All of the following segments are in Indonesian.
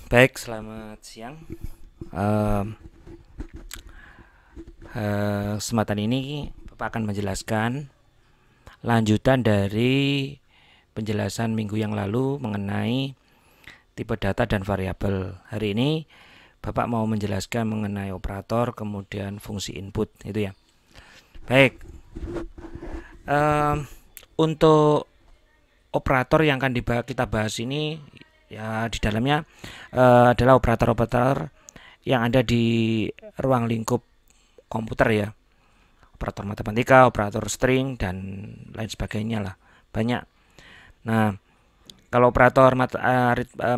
Baik, selamat siang. Kesempatan ini Bapak akan menjelaskan lanjutan dari penjelasan minggu yang lalu mengenai tipe data dan variabel. Hari ini Bapak mau menjelaskan mengenai operator, kemudian fungsi input, itu ya. Baik, untuk operator yang akan kita bahas ini, ya di dalamnya adalah operator-operator yang ada di ruang lingkup komputer ya, operator matematika, operator string, dan lain sebagainya lah, banyak. Nah, kalau operator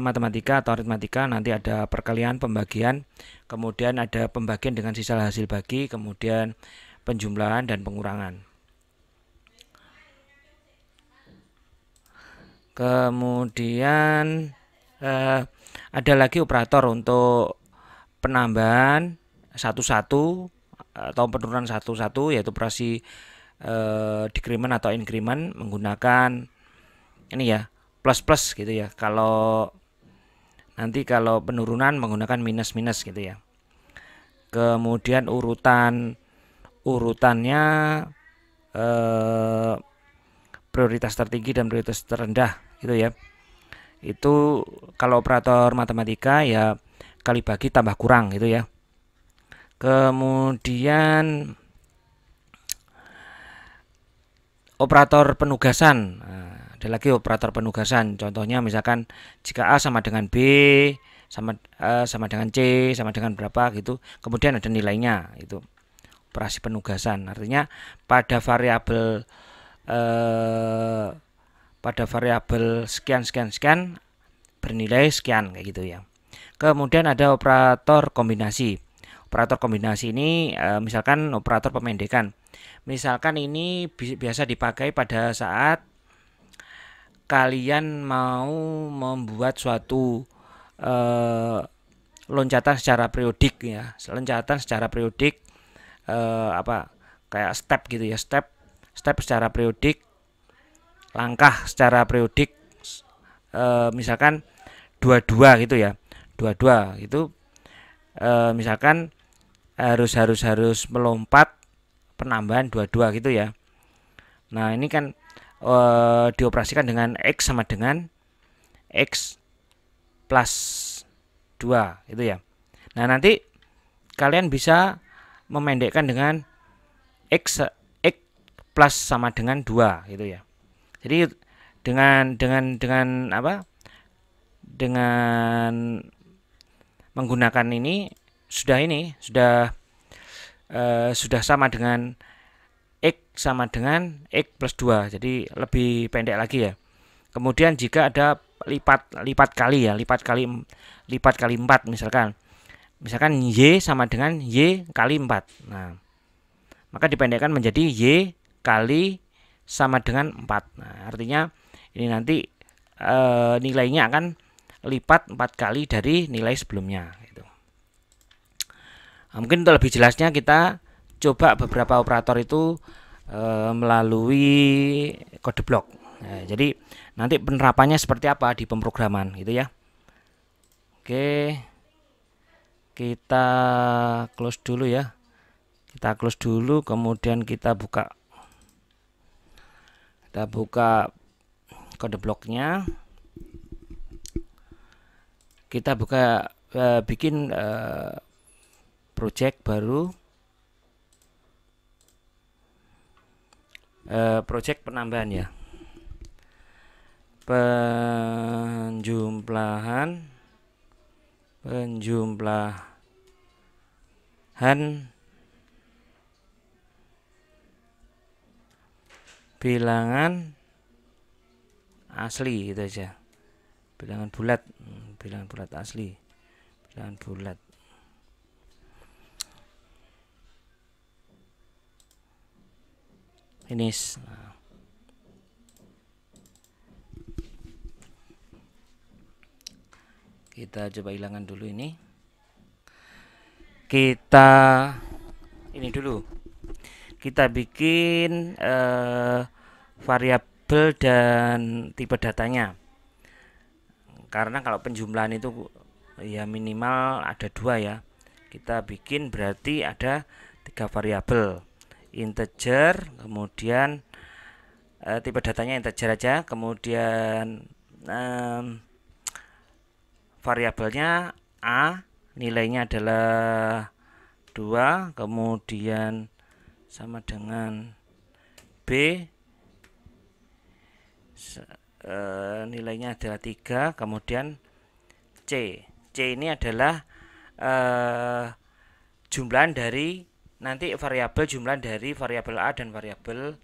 matematika atau aritmatika nanti ada perkalian, pembagian, kemudian ada pembagian dengan sisa hasil bagi, kemudian penjumlahan dan pengurangan. Kemudian ada lagi operator untuk penambahan satu-satu atau penurunan satu-satu, yaitu operasi decrement atau increment menggunakan ini ya, plus plus gitu ya. Kalau penurunan menggunakan minus minus gitu ya. Kemudian urutannya prioritas tertinggi dan prioritas terendah gitu ya. Itu kalau operator matematika ya kali bagi tambah kurang gitu ya. Kemudian operator penugasan. Nah, ada lagi operator penugasan. Contohnya misalkan jika A sama dengan B sama dengan C sama dengan berapa gitu. Kemudian ada nilainya, itu operasi penugasan. Artinya pada variabel sekian sekian sekian bernilai sekian kayak gitu ya. Kemudian ada operator kombinasi. Operator kombinasi ini misalkan operator pemendekan. Misalkan ini biasa dipakai pada saat kalian mau membuat suatu loncatan secara periodik ya. Loncatan secara periodik kayak step gitu ya, step secara periodik, langkah secara periodik, misalkan dua gitu ya. Dua itu misalkan harus melompat penambahan dua gitu ya. Nah, ini kan dioperasikan dengan X sama dengan X plus 2 itu ya. Nah, nanti kalian bisa memendekkan dengan X plus sama dengan 2 gitu ya. Jadi dengan apa? Dengan menggunakan ini sudah sama dengan X sama dengan X plus 2. Jadi lebih pendek lagi ya. Kemudian jika ada lipat kali 4 misalkan Y sama dengan Y kali 4. Nah, maka dipendekkan menjadi Y kali sama dengan 4. Nah, artinya ini nanti nilainya akan lipat 4 kali dari nilai sebelumnya gitu. Nah, mungkin untuk lebih jelasnya kita coba beberapa operator itu melalui kode blok. Nah, jadi nanti penerapannya seperti apa di pemrograman gitu ya. Oke, kita close dulu ya. Kita close dulu, kemudian kita buka kode bloknya. Kita bikin project baru, project penambahan ya, penjumlahan bilangan asli gitu aja, bilangan bulat asli, bilangan bulat. Finish. Nah, kita coba hilangkan dulu ini. Kita ini dulu. Kita bikin variabel dan tipe datanya. Karena kalau penjumlahan itu ya minimal ada 2 ya. Kita bikin berarti ada 3 variabel, integer, kemudian tipe datanya integer aja, kemudian variabelnya A, nilainya adalah 2, kemudian sama dengan B, nilainya adalah 3, kemudian C ini adalah jumlahan dari nanti variabel, jumlahan dari variabel A dan variabel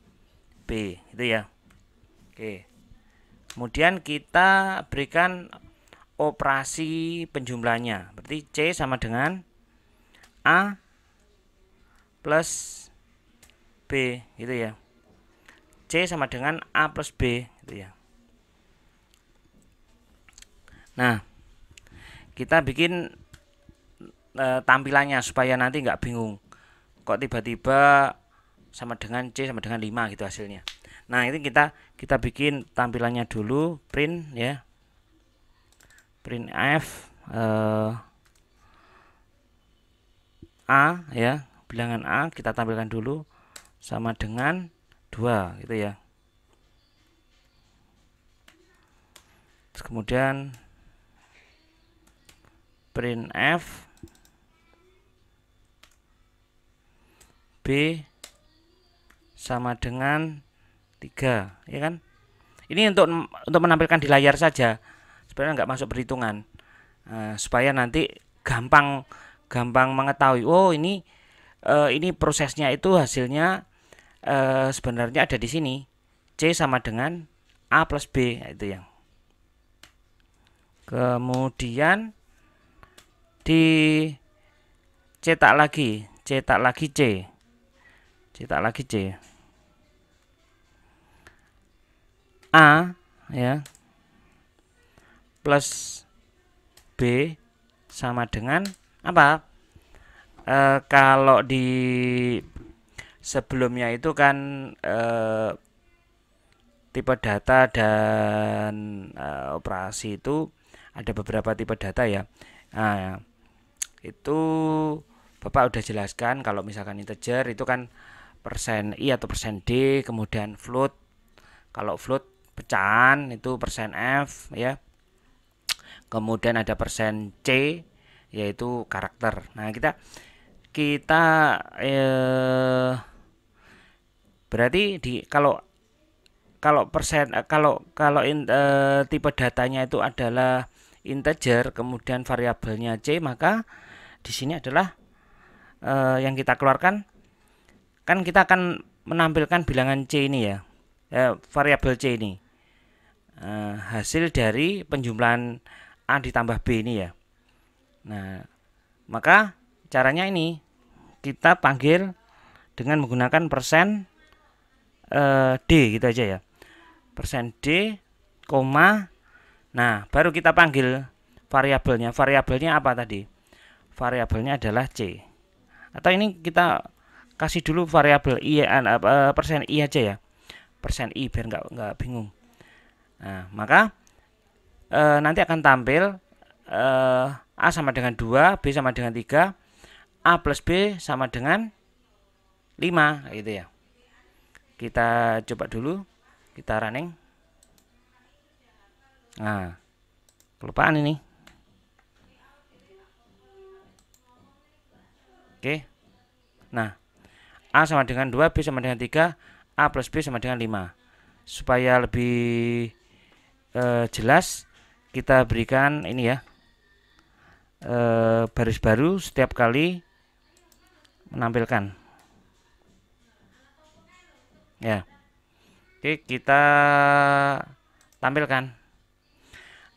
B, itu ya. Oke. Kemudian kita berikan operasi penjumlahannya. Berarti C sama dengan A plus B, gitu ya. C sama dengan A plus B, gitu ya. Nah, kita bikin tampilannya supaya nanti nggak bingung. Kok tiba-tiba sama dengan C sama dengan 5 gitu hasilnya. Nah, ini kita bikin tampilannya dulu, print ya. Print F A ya, bilangan A kita tampilkan dulu sama dengan 2 gitu ya. Terus kemudian print F B sama dengan 3 ya kan. Ini untuk menampilkan di layar saja, sebenarnya nggak masuk perhitungan, supaya nanti gampang mengetahui, oh ini prosesnya itu hasilnya sebenarnya ada di sini, C sama dengan A plus B, itu yang. Kemudian dicetak lagi C, cetak lagi C, A ya plus B sama dengan apa? Kalau di sebelumnya itu kan tipe data dan operasi itu ada beberapa tipe data ya. Nah, itu Bapak udah jelaskan kalau misalkan integer itu kan persen %i atau persen %d, kemudian float. Kalau float pecahan itu persen %f ya. Kemudian ada persen %c yaitu karakter. Nah, kita berarti kalau persen tipe datanya itu adalah integer, kemudian variabelnya C, maka di sini adalah yang kita keluarkan, kan kita akan menampilkan bilangan C ini ya, variabel C ini, hasil dari penjumlahan A ditambah B ini ya. Nah, maka caranya ini kita panggil dengan menggunakan persen D gitu aja ya, persen D, koma. Nah, baru kita panggil variabelnya. Variabelnya apa tadi? Variabelnya adalah C. Atau ini kita kasih dulu variabel I, persen I aja ya, persen I biar nggak bingung. Nah, maka nanti akan tampil A sama dengan 2, B sama dengan 3, A plus B sama dengan 5 gitu ya. Kita coba dulu, kita running. Nah, kelupaan ini. Oke. Nah, A sama dengan 2, B sama dengan 3, A plus B sama dengan 5. Supaya lebih jelas, kita berikan ini ya, baris baru setiap kali menampilkan ya. Oke, kita tampilkan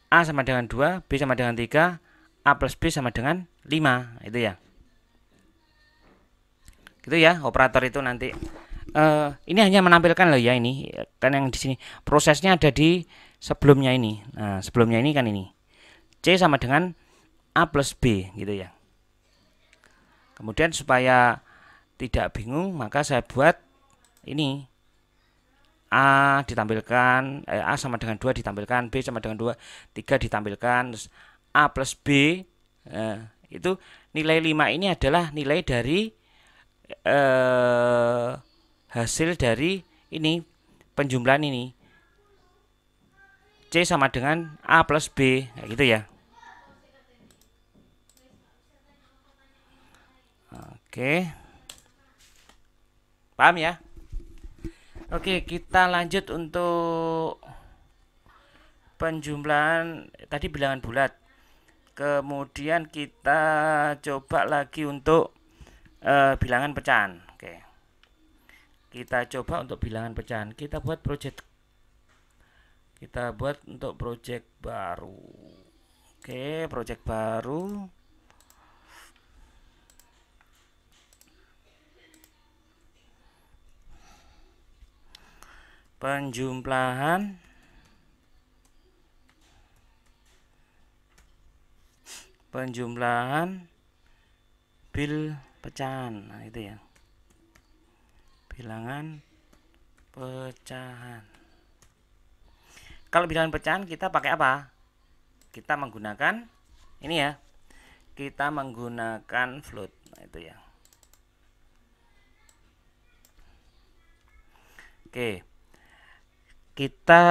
A sama dengan 2, B sama dengan 3, A plus B sama dengan 5, itu ya. Gitu ya operator itu nanti. Ini hanya menampilkan loh ya, ini kan yang di sini prosesnya ada di sebelumnya ini. Nah, sebelumnya ini kan ini C sama dengan A plus B gitu ya. Kemudian supaya tidak bingung, maka saya buat ini A ditampilkan, A sama dengan 2 ditampilkan, B sama dengan 2, 3 ditampilkan, terus A plus B. Itu nilai 5 ini adalah nilai dari hasil dari ini penjumlahan ini. C sama dengan A plus B, kayak gitu ya. Oke, paham ya? Oke, kita lanjut untuk penjumlahan tadi bilangan bulat. Kemudian kita coba lagi untuk bilangan pecahan. Oke, kita coba untuk bilangan pecahan. Kita buat untuk project baru. Oke, project baru. Penjumlahan bil pecahan. Nah, itu ya. Bilangan pecahan. Kalau bilangan pecahan kita pakai apa? Kita menggunakan ini ya. Kita menggunakan float. Nah, itu ya. Oke. Kita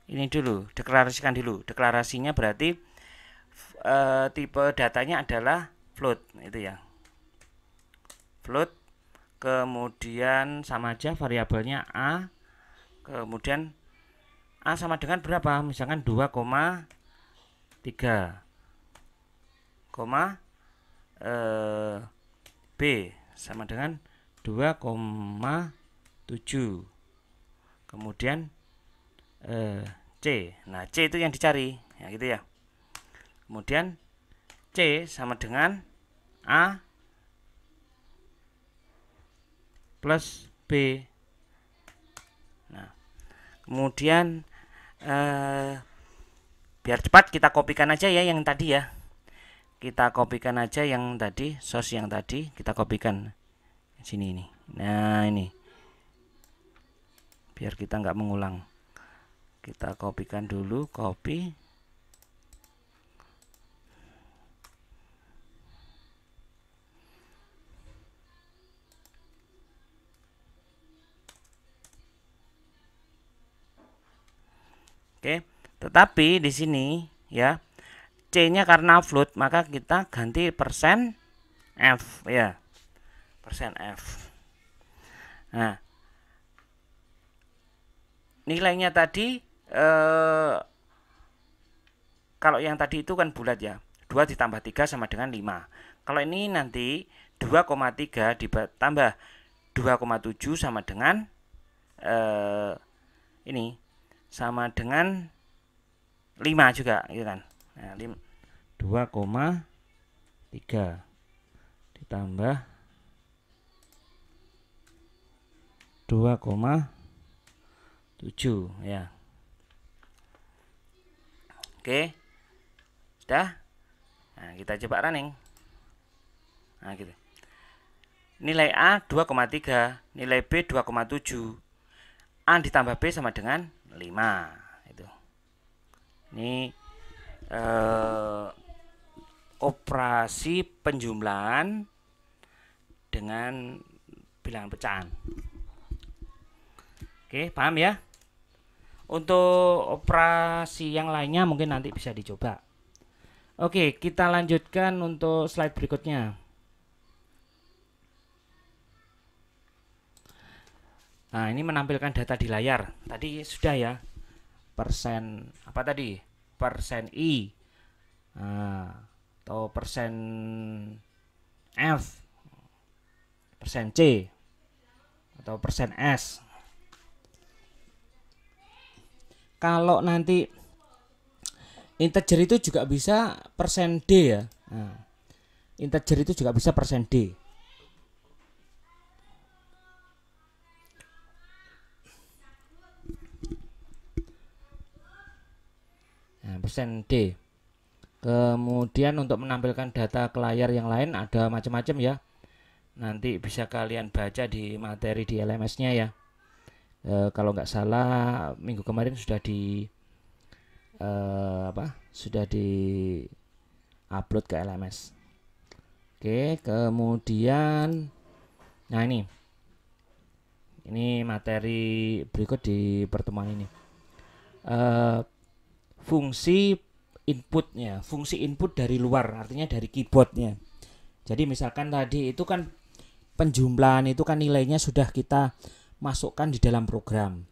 ini dulu, deklarasikan dulu. Deklarasinya berarti tipe datanya adalah float, itu ya. Float, kemudian sama aja variabelnya A, kemudian A sama dengan berapa? Misalkan 2,3, B sama dengan 2,7. Kemudian C. Nah, C itu yang dicari, ya gitu ya. Kemudian C sama dengan A plus B. Nah, kemudian biar cepat kita kopikan aja ya yang tadi ya. Kita kopikan aja yang tadi, source yang tadi kita kopikan sini ini. Nah, ini. Biar kita nggak mengulang. Kita kopikan dulu, copy. Oke, tetapi di sini ya C-nya karena float maka kita ganti persen F ya. Persen F. Nah, nilainya tadi kalau yang tadi itu kan bulat ya. 2 ditambah 3 sama dengan 5. Kalau ini nanti 2,3 ditambah 2,7 sama dengan ini sama dengan 5 juga gitu kan. Nah, 2,3 ditambah 2,7 ya. Oke. Sudah? Nah, kita coba running. Nah, gitu. Nilai A 2,3, nilai B 2,7. A ditambah B sama dengan 5. Itu. Ini operasi penjumlahan dengan bilangan pecahan. Oke, paham ya? Untuk operasi yang lainnya mungkin nanti bisa dicoba. Oke, kita lanjutkan untuk slide berikutnya. Nah, ini menampilkan data di layar. Tadi sudah ya. Persen apa tadi? Persen I. Nah, atau persen F. Persen C. Atau persen S. Kalau nanti integer itu juga bisa persen D ya. Nah, integer itu juga bisa persen D. Nah, persen D. Kemudian untuk menampilkan data ke layar yang lain ada macam-macam ya. Nanti bisa kalian baca di materi di LMS-nya ya. Kalau nggak salah minggu kemarin sudah sudah di upload ke LMS. Oke, kemudian nah ini materi berikut di pertemuan ini. Fungsi inputnya, fungsi input dari luar, artinya dari keyboardnya. Jadi misalkan tadi itu kan penjumlahan itu kan nilainya sudah kita masukkan di dalam program.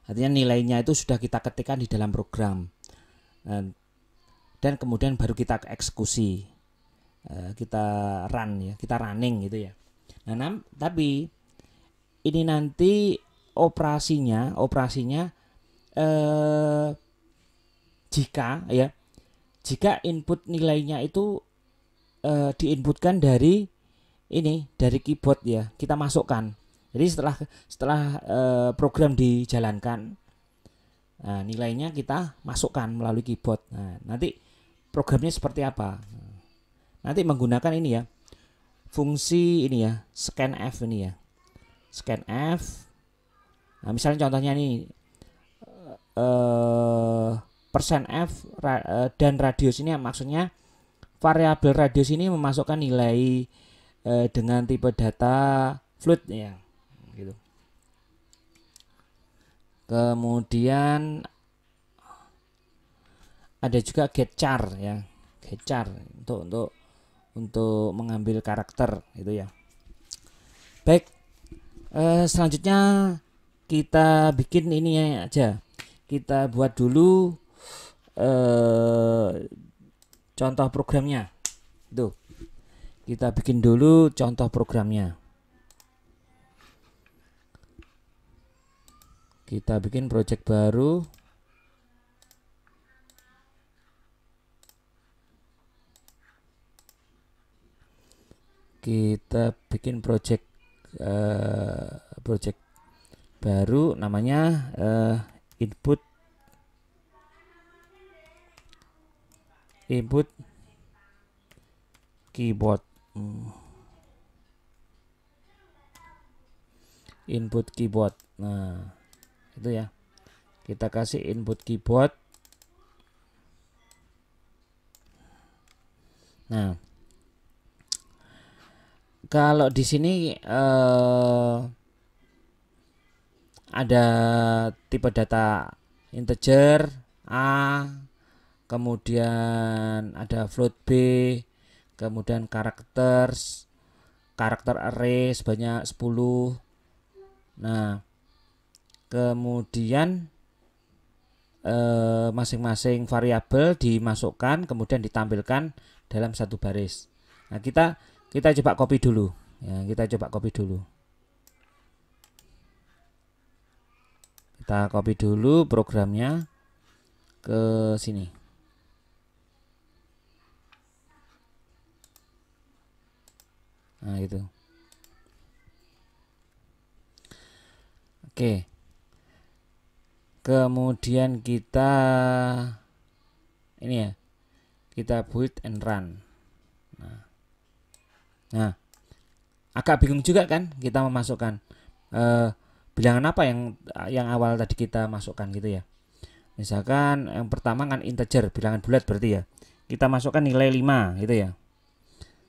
Artinya nilainya itu sudah kita ketikkan di dalam program. Dan kemudian baru kita eksekusi. Kita run ya, kita running gitu ya. Nah, tapi ini nanti operasinya jika input nilainya itu diinputkan dari keyboard ya, kita masukkan. Jadi setelah program dijalankan, nah, nilainya kita masukkan melalui keyboard. Nah, nanti programnya seperti apa? Nanti menggunakan ini ya, fungsi ini ya, scanf ini ya, scanf. Nah, misalnya contohnya ini %f dan radius ini maksudnya variabel radius ini memasukkan nilai dengan tipe data float ya, gitu. Kemudian ada juga getchar ya, getchar untuk mengambil karakter itu ya. Baik, selanjutnya kita bikin ini aja. Kita buat dulu contoh programnya. Tuh. Kita bikin dulu contoh programnya. Kita bikin project baru. Kita bikin project baru namanya input keyboard. Input keyboard. Nah, itu ya. Kita kasih input keyboard. Nah, kalau di sini ada tipe data integer A, kemudian ada float B, kemudian karakter array sebanyak 10. Nah, kemudian masing-masing variabel dimasukkan kemudian ditampilkan dalam satu baris. Nah, kita coba copy dulu ya, kita copy dulu programnya ke sini. Nah, itu. Oke. Kemudian kita ini ya, kita build and run. Nah, agak bingung juga kan kita memasukkan bilangan apa yang awal tadi kita masukkan gitu ya. Misalkan yang pertama kan integer, bilangan bulat berarti ya. Kita masukkan nilai 5 gitu ya.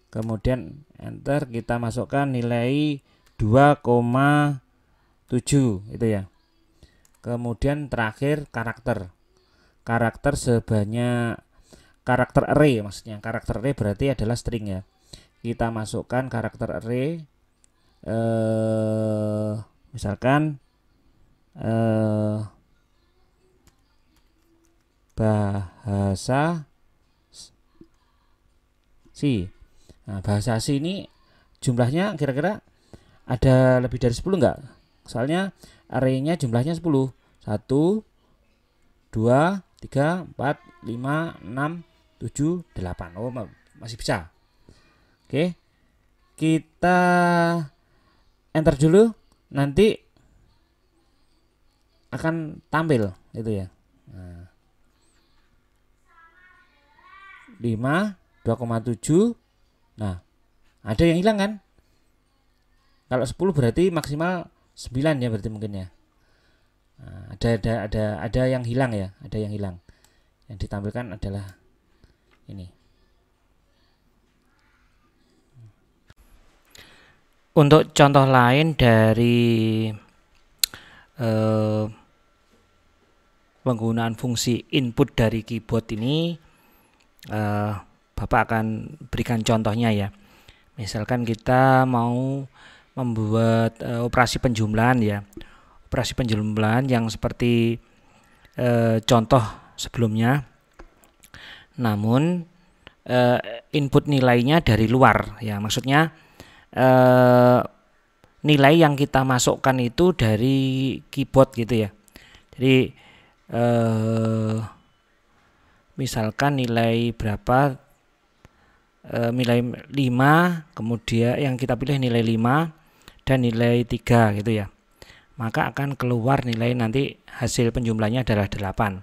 Kemudian enter, kita masukkan nilai 2,7 itu ya. Kemudian terakhir karakter sebanyak karakter array, maksudnya karakter array berarti adalah string ya. Kita masukkan karakter array misalkan bahasa C. Nah, bahasa C ini jumlahnya kira-kira ada lebih dari 10 enggak? Soalnya array-nya jumlahnya 10. 1 2 3 4 5 6 7 8. Oh, masih bisa. Oke. Kita enter dulu, nanti akan tampil itu ya. Nah, 5 2,7. Nah, ada yang hilang kan? Kalau 10 berarti maksimal 9 ya berarti mungkin ya. Nah, ada yang hilang ya, ada yang hilang. Yang ditampilkan adalah ini. Untuk contoh lain dari penggunaan fungsi input dari keyboard ini, Bapak akan berikan contohnya ya. Misalkan kita mau membuat operasi penjumlahan ya, operasi penjumlahan yang seperti contoh sebelumnya, namun input nilainya dari luar ya, maksudnya nilai yang kita masukkan itu dari keyboard gitu ya. Jadi misalkan nilai berapa, nilai 5, kemudian yang kita pilih nilai 5 dan nilai 3 gitu ya. Maka akan keluar nilai nanti hasil penjumlahnya adalah 8.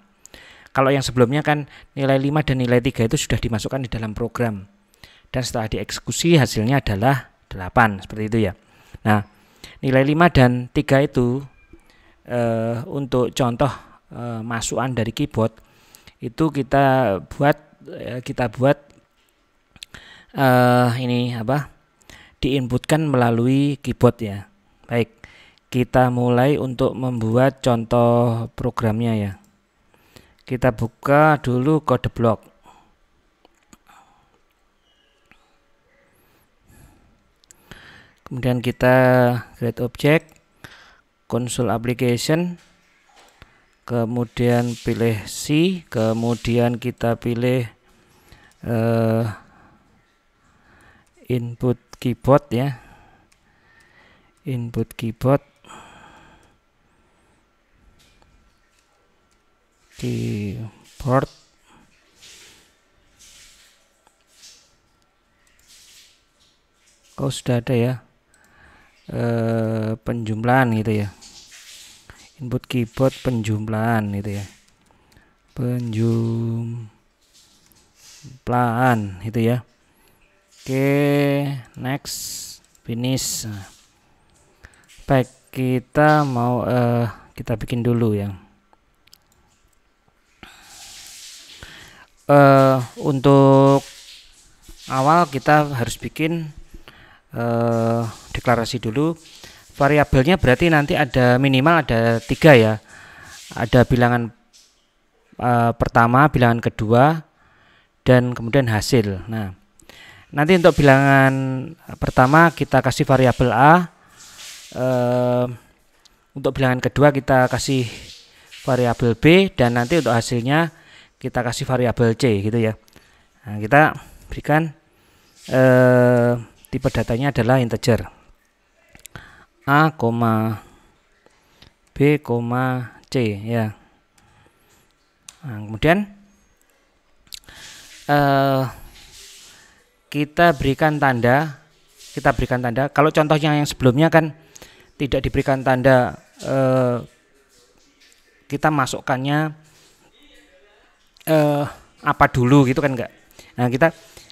Kalau yang sebelumnya kan nilai 5 dan nilai 3 itu sudah dimasukkan di dalam program. Dan setelah dieksekusi hasilnya adalah 8, seperti itu ya. Nah, nilai 5 dan 3 itu untuk contoh masukan dari keyboard itu kita buat ini apa? Diinputkan melalui keyboard ya. Baik, kita mulai untuk membuat contoh programnya ya. Kita buka dulu kode blok. Kemudian kita create object, console application, kemudian pilih C, kemudian kita pilih input keyboard ya, input keyboard, oh sudah ada ya, penjumlahan gitu ya, input keyboard penjumlahan gitu ya, penjumlahan itu ya. Oke, next, finish. Baik, kita mau kita bikin dulu ya. Untuk awal kita harus bikin deklarasi dulu. Variabelnya berarti nanti ada minimal ada 3 ya. Ada bilangan pertama, bilangan kedua, dan kemudian hasil. Nah, nanti untuk bilangan pertama kita kasih variabel A, untuk bilangan kedua kita kasih variabel B, dan nanti untuk hasilnya kita kasih variabel C gitu ya. Nah, kita berikan tipe datanya adalah integer A, B, C ya. Nah, kemudian kita berikan tanda. Kalau contohnya yang sebelumnya kan tidak diberikan tanda, kita masukkannya apa dulu gitu kan enggak. Nah,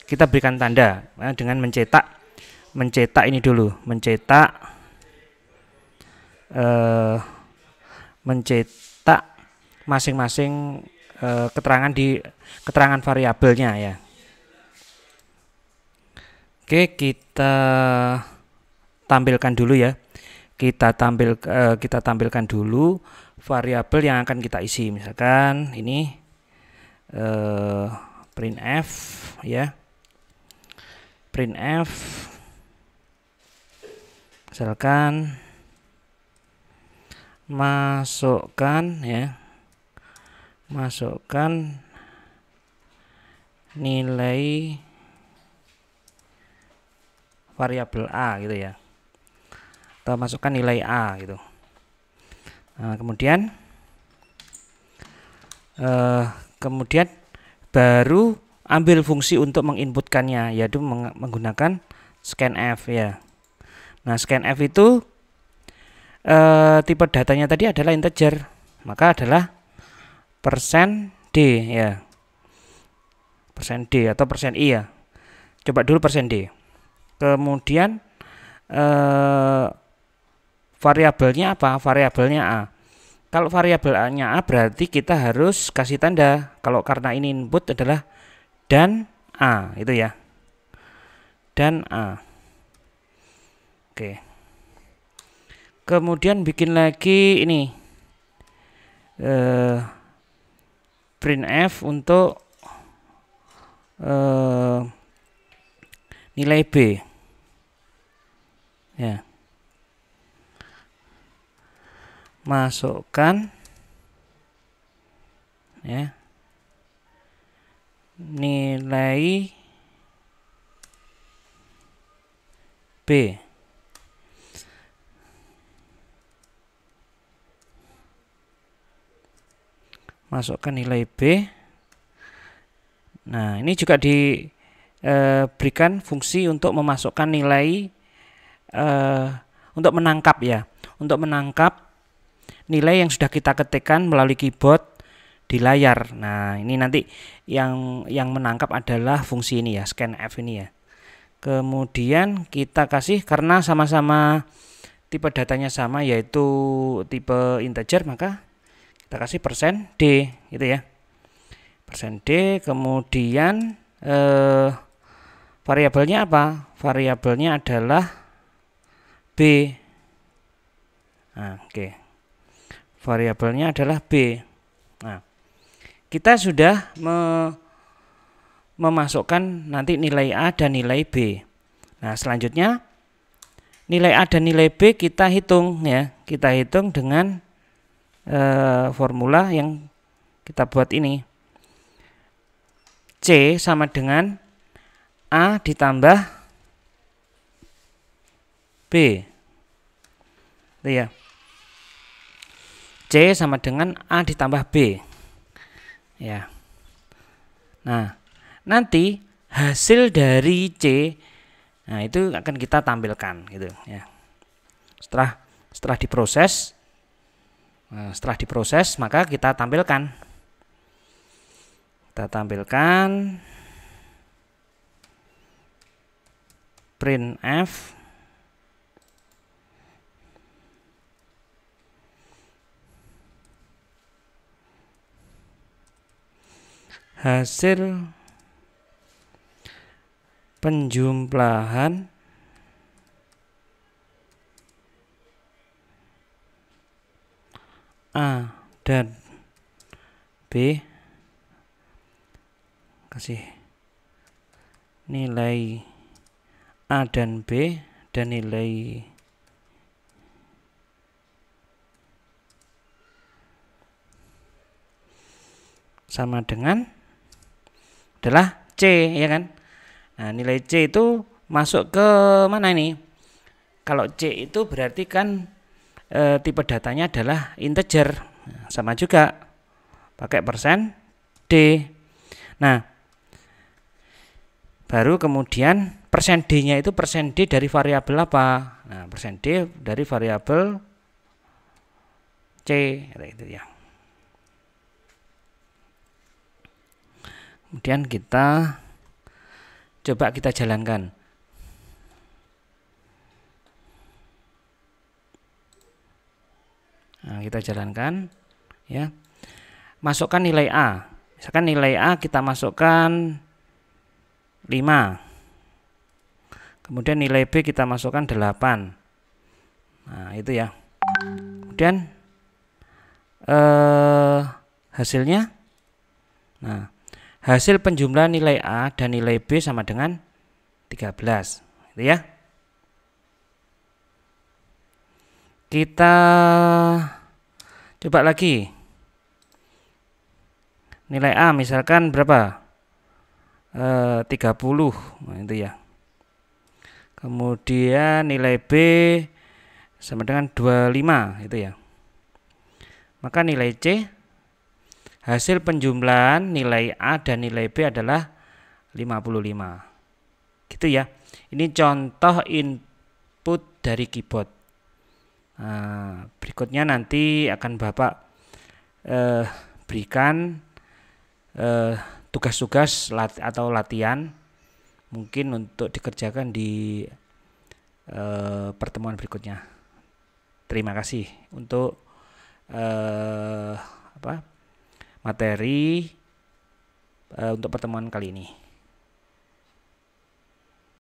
kita berikan tanda dengan mencetak ini dulu, mencetak masing-masing keterangan variabelnya ya. Oke, kita tampilkan dulu ya. Kita tampilkan dulu variabel yang akan kita isi. Misalkan ini printf ya. Printf misalkan masukkan nilai variabel A gitu ya, atau masukkan nilai A gitu. Nah, kemudian baru ambil fungsi untuk menginputkannya, yaitu menggunakan scanf ya. Nah, scanf itu tipe datanya tadi adalah integer, maka adalah %d ya, %d atau %i ya. Coba dulu %d. Kemudian variabelnya apa? Variabelnya A. Kalau variabelnya A berarti kita harus kasih tanda. Kalau karena ini input adalah dan A, itu ya. Dan A. Oke. Kemudian bikin lagi ini. Printf untuk nilai B. Ya. Masukkan ya nilai B. Masukkan nilai B. Nah, ini juga diberikan fungsi untuk memasukkan nilai untuk menangkap ya, untuk menangkap nilai yang sudah kita ketikkan melalui keyboard di layar. Nah, ini nanti yang menangkap adalah fungsi ini ya, scanf ini ya. Kemudian kita kasih, karena sama-sama tipe datanya sama yaitu tipe integer, maka kita kasih %d gitu ya. %d, kemudian variabelnya apa? Variabelnya adalah B. Nah, oke. Variabelnya adalah B. Nah, kita sudah memasukkan nanti nilai A dan nilai B. Nah, selanjutnya nilai A dan nilai B kita hitung ya. Kita hitung dengan formula yang kita buat ini. C sama dengan A ditambah B. Itu ya. C sama dengan A ditambah B. Ya. Nah, nanti hasil dari C, nah itu akan kita tampilkan gitu ya. Setelah diproses, maka kita tampilkan. Kita tampilkan printf hasil penjumlahan A dan B, kasih nilai A dan B dan nilai sama dengan adalah C ya kan. Nah, nilai C itu masuk ke mana ini? Kalau C itu berarti kan tipe datanya adalah integer. Nah, sama juga pakai %d. Nah, baru kemudian %d-nya itu %d dari variabel apa? Nah, %d dari variabel C itu ya. Kemudian kita coba kita jalankan. Nah, kita jalankan ya. Masukkan nilai A. Misalkan nilai A kita masukkan 5. Kemudian nilai B kita masukkan 8. Nah, itu ya. Kemudian hasilnya, nah, hasil penjumlahan nilai A dan nilai B sama dengan 13. Gitu ya. Kita coba lagi. Nilai A misalkan berapa? 30. Nah, itu ya. Kemudian nilai B sama dengan 25, itu ya. Maka nilai C, hasil penjumlahan nilai A dan nilai B adalah 55. Gitu ya. Ini contoh input dari keyboard. Nah, berikutnya nanti akan Bapak berikan tugas-tugas atau latihan mungkin untuk dikerjakan di pertemuan berikutnya. Terima kasih untuk apa materi untuk pertemuan kali ini.